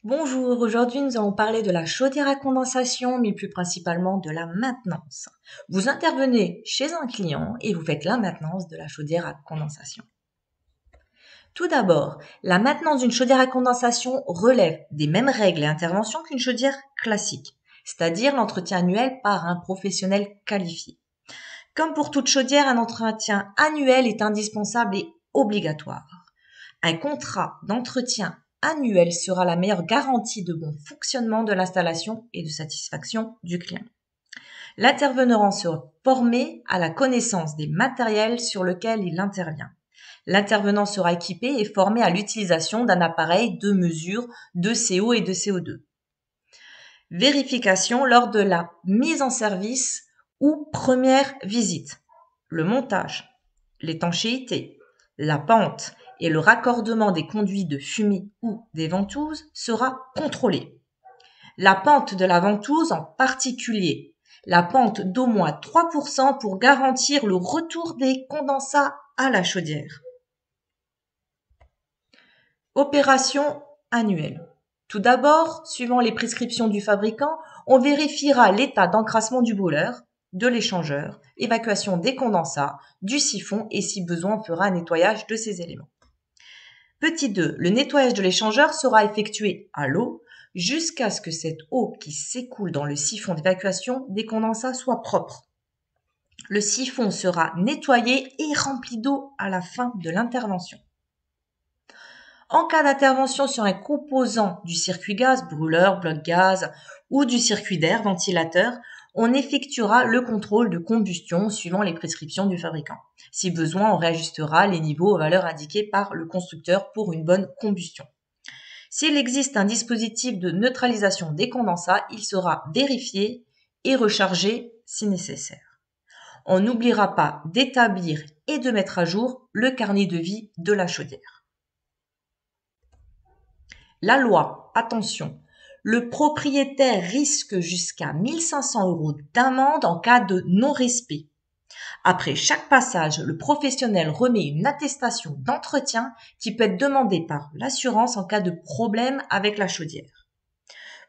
Bonjour, aujourd'hui nous allons parler de la chaudière à condensation, mais plus principalement de la maintenance. Vous intervenez chez un client et vous faites la maintenance de la chaudière à condensation. Tout d'abord, la maintenance d'une chaudière à condensation relève des mêmes règles et interventions qu'une chaudière classique, c'est-à-dire l'entretien annuel par un professionnel qualifié. Comme pour toute chaudière, un entretien annuel est indispensable et obligatoire. Un contrat d'entretien annuel sera la meilleure garantie de bon fonctionnement de l'installation et de satisfaction du client. L'intervenant sera formé à la connaissance des matériels sur lesquels il intervient. L'intervenant sera équipé et formé à l'utilisation d'un appareil de mesure de CO et de CO2. Vérification lors de la mise en service ou première visite. Le montage, l'étanchéité, la pente et le raccordement des conduits de fumée ou des ventouses sera contrôlé. La pente de la ventouse en particulier, la pente d'au moins 3% pour garantir le retour des condensats à la chaudière. Opération annuelle. Tout d'abord, suivant les prescriptions du fabricant, on vérifiera l'état d'encrassement du brûleur, de l'échangeur, évacuation des condensats, du siphon et si besoin on fera un nettoyage de ces éléments. Petit 2. Le nettoyage de l'échangeur sera effectué à l'eau jusqu'à ce que cette eau qui s'écoule dans le siphon d'évacuation des condensats soit propre. Le siphon sera nettoyé et rempli d'eau à la fin de l'intervention. En cas d'intervention sur un composant du circuit gaz, brûleur, bloc gaz ou du circuit d'air, ventilateur, on effectuera le contrôle de combustion suivant les prescriptions du fabricant. Si besoin, on réajustera les niveaux aux valeurs indiquées par le constructeur pour une bonne combustion. S'il existe un dispositif de neutralisation des condensats, il sera vérifié et rechargé si nécessaire. On n'oubliera pas d'établir et de mettre à jour le carnet de vie de la chaudière. La loi, attention, le propriétaire risque jusqu'à 1 500 € d'amende en cas de non-respect. Après chaque passage, le professionnel remet une attestation d'entretien qui peut être demandée par l'assurance en cas de problème avec la chaudière.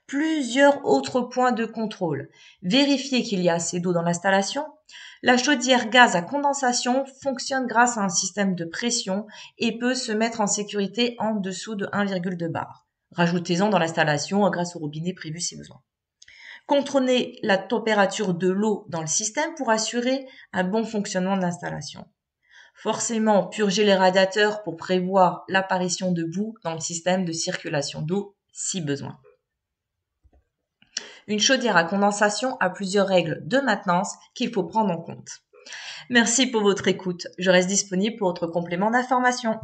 Plusieurs autres points de contrôle. Vérifier qu'il y a assez d'eau dans l'installation. La chaudière gaz à condensation fonctionne grâce à un système de pression et peut se mettre en sécurité en dessous de 1,2 bar. Rajoutez-en dans l'installation grâce au robinet prévu si besoin. Contrôlez la température de l'eau dans le système pour assurer un bon fonctionnement de l'installation. Forcément, purger les radiateurs pour prévoir l'apparition de boue dans le système de circulation d'eau si besoin. Une chaudière à condensation a plusieurs règles de maintenance qu'il faut prendre en compte. Merci pour votre écoute. Je reste disponible pour votre complément d'information.